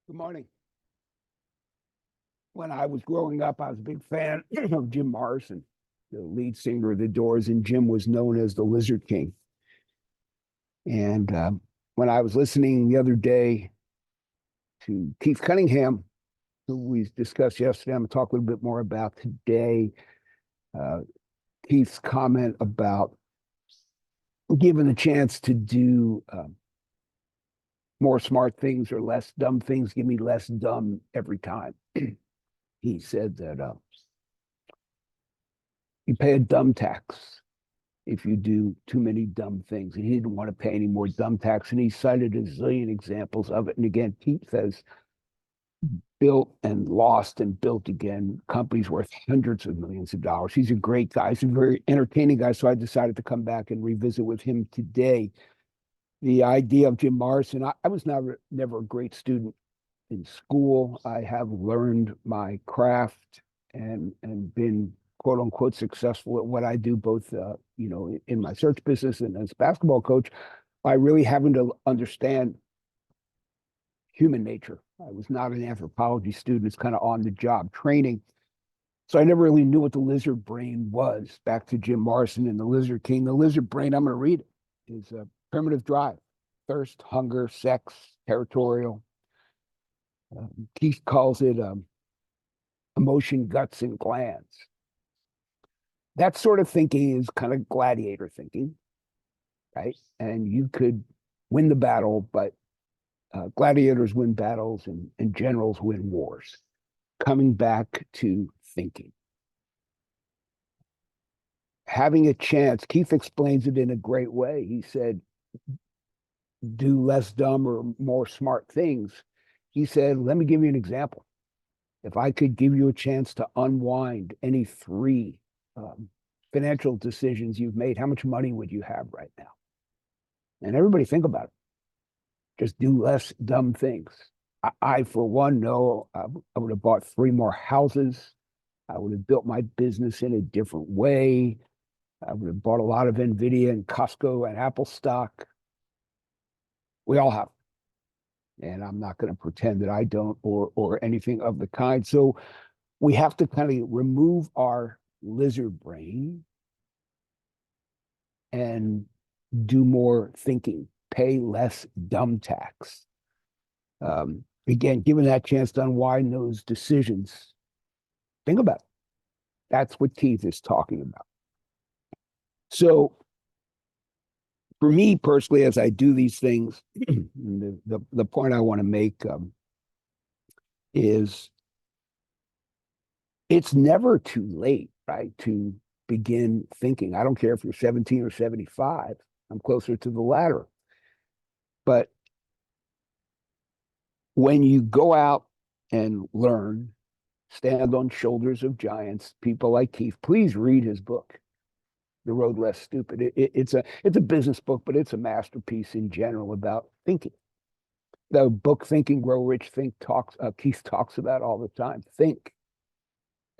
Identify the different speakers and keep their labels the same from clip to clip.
Speaker 1: Good morning. When I was growing up, I was a big fan of Jim Morrison, the lead singer of the Doors, and Jim was known as the Lizard King. And when I was listening the other day to Keith Cunningham, who we discussed yesterday, I'm going to talk a little bit more about today. Uh, Keith's comment about given the chance to do more smart things or less dumb things, give me less dumb every time. He said that you pay a dumb tax if you do too many dumb things. And he didn't want to pay any more dumb tax. And he cited a zillion examples of it. And again, Keith has built and lost and built again companies worth hundreds of millions of dollars. He's a great guy. He's a very entertaining guy. So I decided to come back and revisit with him today the idea of Jim Morrison. I was never a great student in school. I have learned my craft and been quote unquote successful at what I do, both in my search business and as a basketball coach, by really having to understand human nature. I was not an anthropology student. It's kind of on the job training. So I never really knew what the lizard brain was. Back to Jim Morrison and the Lizard King. The lizard brain, I'm going to read it, is a primitive drive, thirst, hunger, sex, territorial. Keith calls it emotion, guts, and glands. That sort of thinking is kind of gladiator thinking, right? And you could win the battle, but gladiators win battles and generals win wars. Coming back to thinking. Having a chance, Keith explains it in a great way. He said, do less dumb or more smart things. He said, let me give you an example. If I could give you a chance to unwind any three financial decisions you've made, how much money would you have right now? And everybody think about it. Just do less dumb things. I for one, know I would have bought 3 more houses. I would have built my business in a different way. I would have bought a lot of NVIDIA and Costco and Apple stock. We all have. And I'm not going to pretend that I don't or anything of the kind. So we have to kind of remove our lizard brain and do more thinking, pay less dumb tax. Again, given that chance to unwind those decisions, think about it. That's what Keith is talking about. So for me personally, as I do these things, the point I want to make is it's never too late, right, to begin thinking. I don't care if you're 17 or 75. I'm closer to the latter. But when you go out and learn, stand on shoulders of giants, people like Keith, please read his book, The Road Less Stupid. It's a business book, but it's a masterpiece in general about thinking. The book Think and Grow Rich, Keith talks about all the time. Think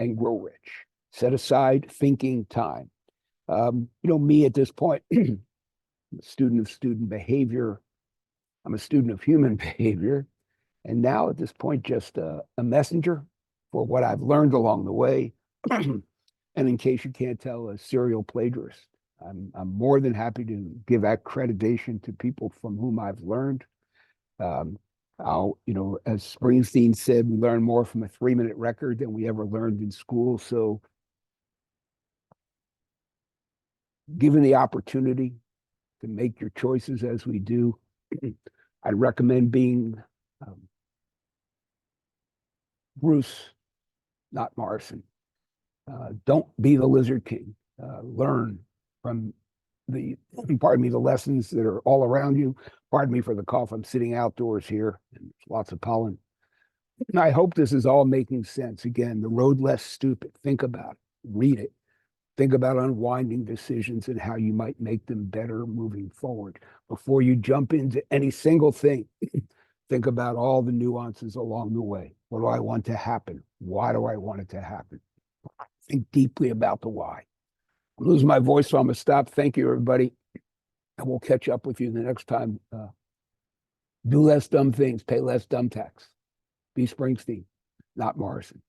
Speaker 1: and grow rich. Set aside thinking time. Me at this point, I'm a student of student behavior. I'm a student of human behavior. And now at this point, just a messenger for what I've learned along the way. And in case you can't tell, a serial plagiarist. I'm more than happy to give accreditation to people from whom I've learned. As Springsteen said, we learn more from a 3-minute record than we ever learned in school. So given the opportunity to make your choices as we do, I'd recommend being Bruce, not Morrison. Don't be the Lizard King. Learn from the lessons that are all around you. Pardon me for the cough. I'm sitting outdoors here and there's lots of pollen. And I hope this is all making sense. Again, The Road Less Stupid. Think about it. Read it. Think about unwinding decisions and how you might make them better moving forward. Before you jump into any single thing, think about all the nuances along the way. What do I want to happen? Why do I want it to happen? Think deeply about the why. I'm losing my voice, so I'm going to stop. Thank you, everybody. And we'll catch up with you the next time. Do less dumb things, pay less dumb tax. be Springsteen, not Morrison.